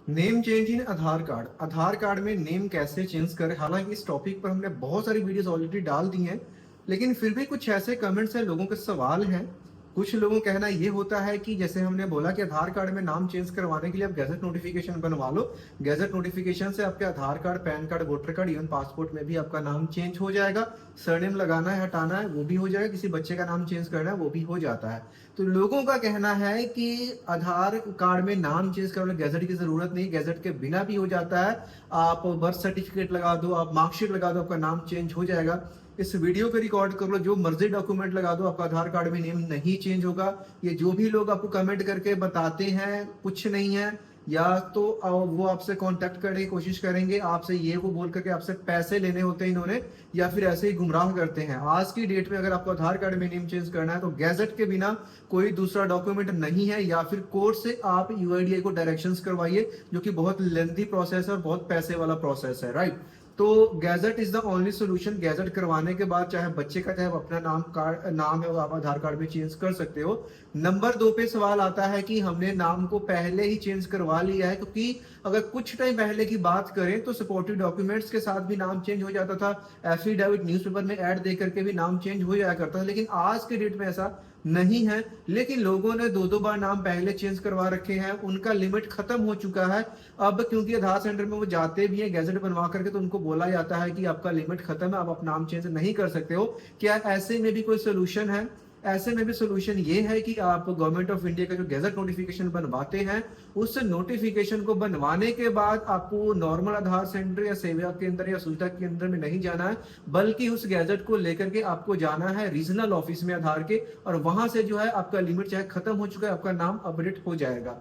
Name change in Aadhaar card. Aadhaar card में name कैसे change करें। हालांकि इस टॉपिक पर हमने बहुत सारी वीडियोस ऑलरेडी डाल दी हैं, लेकिन फिर भी कुछ ऐसे कमेंट्स हैं, लोगों के सवाल हैं। कुछ लोगों का कहना ये होता है कि जैसे हमने बोला कि आधार कार्ड में नाम चेंज करवाने के लिए आप गैजेट नोटिफिकेशन बनवा लो। गैजेट नोटिफिकेशन से आपके Aadhaar card, PAN card, voter card, even passport में भी आपका नाम चेंज हो जाएगा। सरनेम लगाना है, हटाना है, वो भी हो जाएगा। किसी बच्चे का नाम चेंज करना है, वो भी हो जाता है। तो लोगों का कहना है कि आधार कार्ड में नाम चेंज करने गैजेट की जरूरत नहीं, गैजेट के बिना भी हो जाता है। आप बर्थ सर्टिफिकेट लगा दो, आप मार्कशीट लगा दो, आपका नाम चेंज हो जाएगा। इस वीडियो को रिकॉर्ड कर लो, जो मर्जी डॉक्यूमेंट लगा दो, आपका आधार कार्ड में नेम नहीं चेंज होगा। ये जो भी लोग आपको कमेंट करके बताते हैं कुछ नहीं है, या तो वो आपसे कांटेक्ट करने की कोशिश करेंगे, आपसे ये वो बोल करके आपसे पैसे लेने होते हैं इन्होंने, या फिर ऐसे ही गुमराह करते हैं। आज की डेट में अगर आपको आधार कार्ड में नेम चेंज करना है तो गैजेट के बिना कोई दूसरा डॉक्यूमेंट नहीं है, या फिर कोर्ट से आप यूआईडीआई को डायरेक्शंस करवाइए, जो कि बहुत लेंथी प्रोसेस है और बहुत पैसे वाला प्रोसेस है, राइट। तो gadget is the only solution. Gadget करवाने के बाद चाहे बच्चे का चाहे अपना नाम है वो आप आधार कार्ड में चेंज कर सकते हो। नंबर 2 पे सवाल आता है कि हमने नाम को पहले ही चेंज करवा लिया है, क्योंकि अगर कुछ टाइम पहले की बात करें तो सपोर्टिव डॉक्यूमेंट्स के साथ भी नाम चेंज हो जाता था। एफिडेविट न्यूज़पेपर में ऐड दे करके भी नाम चेंज हो जाया करता था, लेकिन आज के डेट में ऐसा नहीं है। लेकिन लोगों ने 2-2 बार नाम पहले चेंज करवा रखे हैं, उनका लिमिट खत्म हो चुका है। अब क्योंकि आधार सेंटर में वो जाते भी हैं गैजेट बनवा करके, तो उनको बोला जाता है कि आपका लिमिट खत्म है, आप नाम चेंज नहीं कर सकते हो। क्या ऐसे में भी कोई सोल्यूशन है? ऐसे में भी सोल्यूशन ये है कि आप गवर्नमेंट ऑफ इंडिया का जो गैजेट नोटिफिकेशन बनवाते हैं, उस नोटिफिकेशन को बनवाने के बाद आपको नॉर्मल आधार सेंटर या सेवा केंद्र या सुविधा केंद्र में नहीं जाना है, बल्कि उस गैजेट को लेकर के आपको जाना है रीजनल ऑफिस में आधार के, और वहां से जो है आपका लिमिट चाहे खत्म हो चुका है, आपका नाम अपडेट हो जाएगा।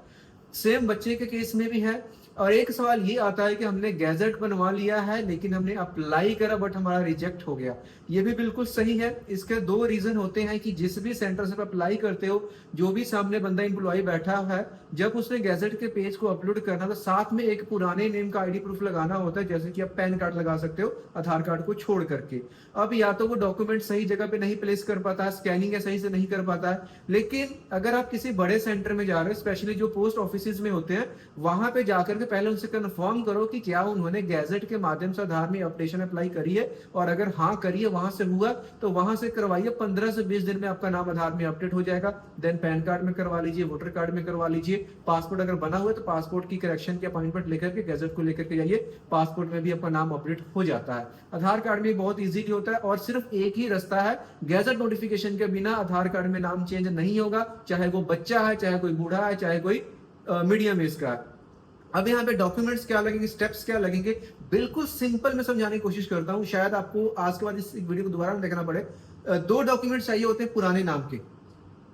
सेम बच्चे के केस में भी है। और एक सवाल ये आता है कि हमने गैजेट बनवा लिया है, लेकिन हमने अप्लाई करा बट हमारा रिजेक्ट हो गया। ये भी बिल्कुल सही है। इसके 2 रीजन होते हैं कि जिस भी सेंटर से अप्लाई करते हो, जो भी सामने बंदा एम्प्लॉय बैठा है, जब उसने गैजेट के पेज को अपलोड करना तो साथ में एक पुराने नेम का आईडी प्रूफ लगाना होता है, जैसे कि आप पैन कार्ड लगा सकते हो आधार कार्ड को छोड़ करके। अब या तो वो डॉक्यूमेंट सही जगह पे नहीं प्लेस कर पाता है, स्कैनिंग है सही से नहीं कर पाता है। लेकिन अगर आप किसी बड़े सेंटर में जा रहे हो, स्पेशली जो पोस्ट ऑफिस में होते हैं, वहां पे जाकर के पहले उनसे कंफर्म करो कि क्या उन्होंने गैजेट के माध्यम से आधार में अपडेशन अप्लाई करी है, और अगर हाँ करी है, वहां से हुआ तो वहां से करवाइए। 15 से 20 दिन में आपका नाम आधार में अपडेट हो जाएगा। देन पैन कार्ड में करवा लीजिए, वोटर कार्ड में करवा लीजिए, पासपोर्ट अगर बना हुआ है तो पासपोर्ट की करेक्शन की अपॉइंटमेंट लेकर के गैजेट को लेकर के जाइए, पासपोर्ट में भी आपका नाम अपडेट हो जाता है। आधार कार्ड में बहुत इजीली होता है, और सिर्फ एक ही रास्ता है, गैजेट नोटिफिकेशन के बिना आधार कार्ड में नाम चेंज नहीं होगा, चाहे वो बच्चा है, चाहे कोई बूढ़ा है, चाहे कोई मीडियम एज का है। अब यहाँ पे डॉक्यूमेंट्स क्या लगेंगे, स्टेप्स क्या लगेंगे, बिल्कुल सिंपल मैं समझाने की कोशिश करता हूँ। शायद आपको आज के बाद इस वीडियो को दोबारा देखना पड़े। 2 डॉक्यूमेंट्स चाहिए होते हैं पुराने नाम के।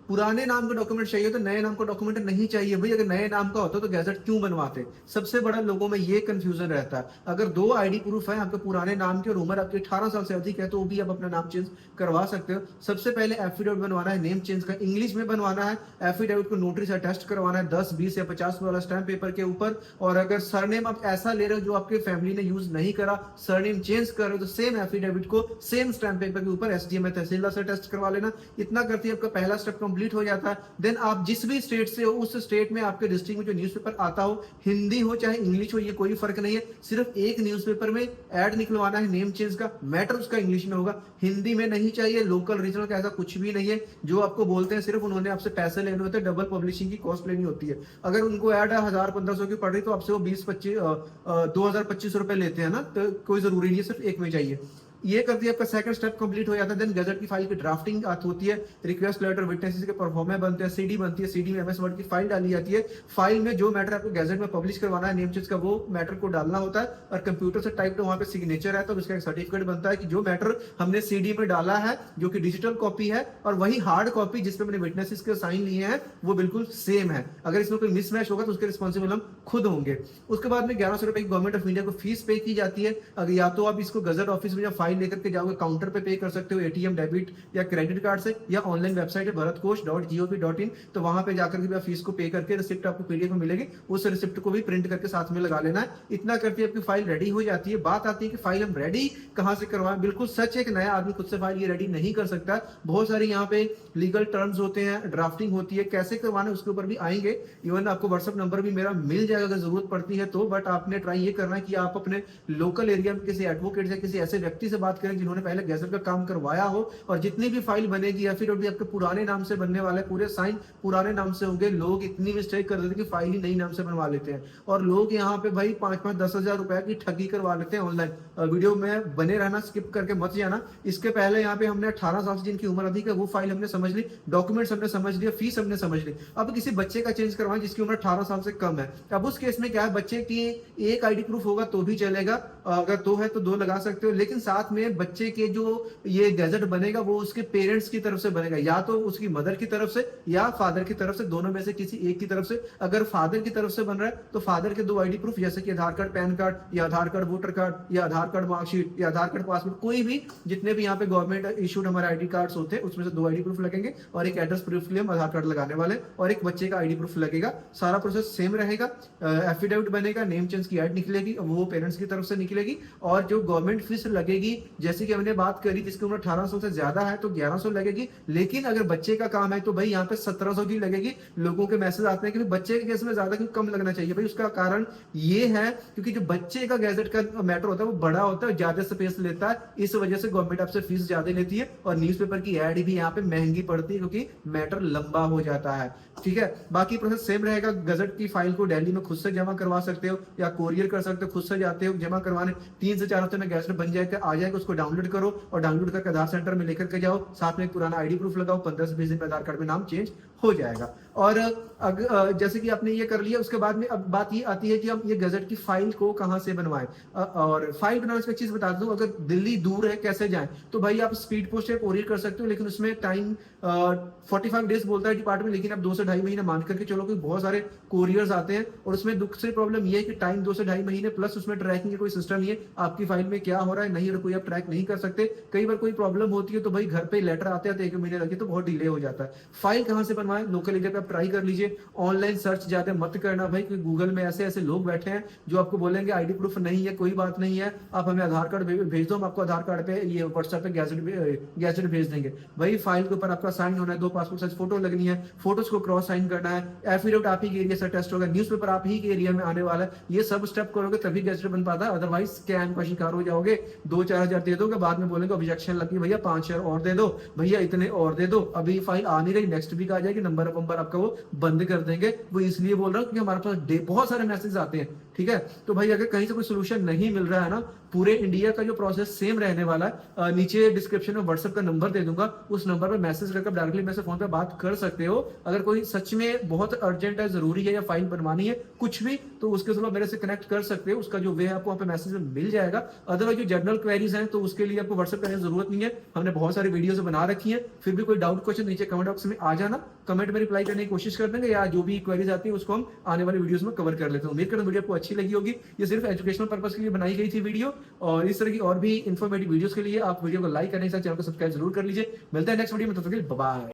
पुराने नाम का डॉक्यूमेंट चाहिए तो नए नाम का डॉक्यूमेंट नहीं चाहिए। भाई अगर नए नाम का होता तो गैजेट क्यों बनवाते? सबसे बड़ा लोगों में ये कंफ्यूजन रहता है। अगर 2 आईडी प्रूफ है आपके पुराने नाम के और उम्र आपकी 18 साल से अधिक है, तो भी आप अपना नाम चेंज करवा सकते हो। सबसे पहले एफिडेविट बनवाना है नेम चेंज का, इंग्लिश में बनवाना है। एफिडेविट को नोटरी से अटेस्ट करवाना है 10, 20 या 50 वाला स्टैम्प पेपर के ऊपर। और अगर सरनेम आप ऐसा ले रहे हो जो आपके फैमिली ने यूज नहीं करा, सरनेम चेंज कर रहे हो, तो सेम एफिडेविट को सेम स्टैम्प पेपर के ऊपर एसडीएम तहसीलदार से टेस्ट करवा लेना। इतना करते ही आपका पहला स्टेप कंप्लीट हो जाता है। देन आप जिस भी स्टेट से हो, उस स्टेट में आपके डिस्ट्रिक्ट में जो न्यूज़पेपर आता हो, हिंदी हो चाहे इंग्लिश हो, ये कोई फर्क नहीं है। सिर्फ एक न्यूज़पेपर में ऐड निकलवाना है नेम चेंज का, मैटर उसका इंग्लिश में होगा, हिंदी में नहीं चाहिए। लोकल रीजनल का ऐसा कुछ भी नहीं है। जो आपको बोलते हैं सिर्फ उन्होंने आपसे पैसे लेने होते हैं, डबल पब्लिशिंग की कॉस्ट लेनी होती है। अगर उनको ऐड 1000-1500 की पड़ रही तो आपसे वो 20-25 2025 रुपए लेते हैं ना, तो कोई जरूरी नहीं है, सिर्फ एक में चाहिए। ये कर दिया, आपका सेकंड स्टेप कंप्लीट हो जाता है। देन गजट की फाइल की ड्राफ्टिंग होती है, रिक्वेस्ट लेटर, विटनेसेस के परफॉर्मे बनते हैं, सीडी बनती है, सीडी में एमएस वर्ड की फाइल डाली जाती है। फाइल में जो मैटर आपको गैजेट में पब्लिश करवाना है नेम चेंज का, वो मैटर को डालना होता है, और कंप्यूटर से टाइप तो वहां पे सिग्नेचर है, तो उसका एक सर्टिफिकेट बनता है कि जो मैटर हमने सीडी में डाला है, जो कि डिजिटल कॉपी है, और वही हार्ड कॉपी जिसपे मैंने विटनेसेस के साइन लिए हैं, वो बिल्कुल सेम है। अगर इसमें कोई मिसमैच होगा तो उसके रिस्पॉन्सिबल हम खुद होंगे। उसके बाद में 1100 रुपए की गवर्नमेंट ऑफ इंडिया को फीस पे की जाती है। अगर या तो आप इसको गजट ऑफिस में फाइल फाइल लेकर के जाओगे, काउंटर पे कर सकते हो एटीएम, डेबिट या क्रेडिट कार्ड से, या ऑनलाइन वेबसाइट है bharatkosh.gov.in, तो वहां पे जाकर के आप फीस को पे करके रिसिप्ट आपको पीडीएफ में मिलेगी, उस रिसिप्ट को भी प्रिंट करके साथ में लगा लेना है। इतना करके आपकी फाइल रेडी हो जाती है। बात आती है कि फाइल हम रेडी कहां से करवाएं। बिल्कुल सच है कि नया आदमी खुद से फाइल ये रेडी नहीं कर सकता। बहुत सारी यहाँ पे लीगल टर्म्स होते हैं, ड्राफ्टिंग होती है, कैसे करवाना उसके ऊपर भी आएंगे। इवन आपको व्हाट्सएप नंबर भी मेरा मिल जाएगा अगर जरूरत पड़ती है तो। बट आपने ट्राई ये करना है कि आप अपने लोकल एरिया में किसी एडवोकेट या किसी ऐसे व्यक्ति से बात करें जिन्होंने पहले गैजेट का काम करवाया हो, और जितनी भी फाइल बनेगी या फिर आपके पुराने नाम से बनने वाले, पूरे साइन पुराने नाम से होंगे। लोग इतनी मिस्टेक कर देते कि फाइल ही नई नाम से बनवा लेते हैं, और लोग यहाँ पे भाई 5-5, 10,000 रुपए की ठगी करवा लेते हैं ऑनलाइन। वीडियो में बने रहना, स्किप करके मत जाना। इसके पहले यहाँ पे हमने 18 साल से जिनकी उम्र अधिक है वो फाइल हमने समझ ली, डॉक्यूमेंट्स हमने समझ लिया, फीस हमने समझ ली। अब किसी बच्चे का चेंज करवाएं जिसकी उम्र 18 साल से कम है, अब उस केस में क्या है, बच्चे की एक आईडी प्रूफ होगा तो भी चलेगा, अगर 2 है तो 2 लगा सकते हो, लेकिन साथ में बच्चे के जो ये गैजेट बनेगा वो उसके पेरेंट्स की तरफ से बनेगा, या तो उसकी मदर की तरफ से या फादर की तरफ से, दोनों में से किसी एक की तरफ से। अगर फादर की तरफ से बन रहा है तो फादर के 2 आईडी प्रूफ, जैसे कि आधार कार्ड, पैन कार्ड, या आधार कार्ड वोटर कार्ड, या आधार कार्ड मार्कशीट, या आधार कार्ड पासपोर्ट, कोई भी जितने भी यहाँ पे गवर्नमेंट इशूड हमारे आईडी कार्ड्स होते हैं उसमें से 2 आईडी प्रूफ लगेंगे, और एक एड्रेस प्रूफ के लिए हम आधार कार्ड लगाने वाले, और एक बच्चे का आईडी प्रूफ लगेगा। सारा प्रोसेस सेम रहेगा। एफिडेविट बनेगा, नेम चेंज की ऐड निकलेगी, वो पेरेंट्स की तरफ से निकलेगी, और जो गवर्नमेंट फीस लगेगी जैसे कि हमने बात करी, जिसकी उम्र 18 साल से ज्यादा है तो 1100 लगेगी, लेकिन अगर बच्चे का काम है तो भाई यहाँ पे 1700 की लगेगी। लोगों के मैसेज आते हैं कि बच्चे के केस में ज्यादा क्यों कम लगना चाहिए। भाई उसका कारण ये है क्योंकि जो बच्चे का गैजेट का मैटर होता है वो बड़ा होता है, ज्यादा स्पेस लेता है, इस वजह से गवर्नमेंट आपसे फीस ज्यादा लेती है, और न्यूज़पेपर की एड भी यहाँ पे महंगी पड़ती है क्योंकि मैटर लंबा हो जाता है। ठीक है, बाकी प्रोसेस सेम रहेगा। गजट की फाइल को दिल्ली में खुद से जमा करवा सकते हो या कोरियर कर सकते हो, खुद से जाते हो जमा करवाने, 3 से 4 हफ्ते में गैजेट बन जाएगा, आ जाएगा, उसको डाउनलोड करो और डाउनलोड करके आधार सेंटर में लेकर के जाओ, साथ में एक पुराना आईडी प्रूफ लगाओ, 15 से 20 दिन में आधार कार्ड में नाम चेंज हो जाएगा। और जैसे कि आपने ये कर लिया, उसके बाद में अब बात ये आती है कि हम ये गजट की फाइल को कहां से बनवाएं। और फाइल बनाने से एक चीज बता दूं, अगर दिल्ली दूर है कैसे जाएं, तो भाई आप स्पीड पोस्ट या कोरियर कर सकते हो, लेकिन उसमें टाइम 45 डेज बोलता है डिपार्टमेंट, लेकिन आप 2 से 2.5 महीने मान करके चलो, क्योंकि बहुत सारे कोरियर्स आते हैं, और उसमें दूसरी प्रॉब्लम ये है कि टाइम 2 से 2.5 महीने, प्लस उसमें ट्रैकिंग का कोई सिस्टम नहीं है, आपकी फाइल में क्या हो रहा है नहीं, और कोई आप ट्रैक नहीं कर सकते। कई बार कोई प्रॉब्लम होती है तो भाई घर पे लेटर आते हैं 1 महीने लगे, तो बहुत डिले हो जाता है। फाइल कहां से बनवाएं, लोकल एरिया पे आप ट्राई कर लीजिए। ऑनलाइन सर्च ज्यादा मत करना भाई, क्योंकि गूगल में ऐसे ऐसे लोग बैठे हैं जो आपको बोलेंगे आईडी प्रूफ नहीं है, कोई बात नहीं है, आप हमें आधार कार्ड भेज दो, हम आपको आधार कार्ड पे ये व्हाट्सएप पे गैजेट भेज देंगे। भाई फाइल के ऊपर आपका साइन होना है, 2 पासपोर्ट साइज फोटो लगनी है, फोटोज को क्रॉस साइन करना है, एफिडेविट आप ही के एरिया से टेस्ट होगा, न्यूज़पेपर आप ही के एरिया में आने वाला है। ये सब स्टेप करोगे तभी गैजेट बन पाता है, अदरवाइज स्कैम का शिकार हो जाओगे। 2-4 हजार दे दोगे, बाद में बोलेंगे ऑब्जेक्शन लगी, भैया 5 शेयर और दे दो, भैया इतने और दे दो, अभी फाइल आ नहीं रही, नेक्स्ट वीक आ जाएगी, नंबर आपका वो बंद कर देंगे। वो इसलिए बोल रहा हूँ क्योंकि हमारे पास बहुत सारे मैसेज आते हैं। ठीक है, तो भाई अगर कहीं से कोई सोल्यूशन नहीं मिल रहा है ना, पूरे इंडिया का जो प्रोसेस सेम रहने वाला है, नीचे डिस्क्रिप्शन में व्हाट्सएप का नंबर दे दूंगा, उस नंबर पर मैसेज करके डायरेक्टली मेरे से फोन पे बात कर सकते हो। अगर कोई सच में बहुत अर्जेंट है, जरूरी है, या फाइल बनवानी है कुछ भी, तो उसके थ्रू मेरे से कनेक्ट कर सकते हो। उसका जो वे है आपको वहाँ पे मैसेज में मिल जाएगा। अदरवाइज जो जनरल क्वेरीज हैं तो उसके लिए आपको व्हाट्सएप करने की जरूरत नहीं है, हमने बहुत सारी वीडियोस बना रखी है। फिर भी कोई डाउट क्वेश्चन नीचे कमेंट बॉक्स में आ जाना, कमेंट में रिप्लाई करने की कोशिश कर देंगे, या जो भी क्वेरीज आती है उसको हम आने वाली वीडियोस में कवर कर लेते हैं। उम्मीद करता हूं वीडियो आपको अच्छी लगी होगी। ये सिर्फ एजुकेशनल पर्पस के लिए बनाई गई थी वीडियो, और इस तरह की और भी इन्फॉर्मेटिव वीडियोस के लिए आप वीडियो को लाइक करने के साथ चैनल को सब्सक्राइब जरूर कर लीजिए। मिलते हैं नेक्स्ट वीडियो में, तब तक के लिए बाय बाय।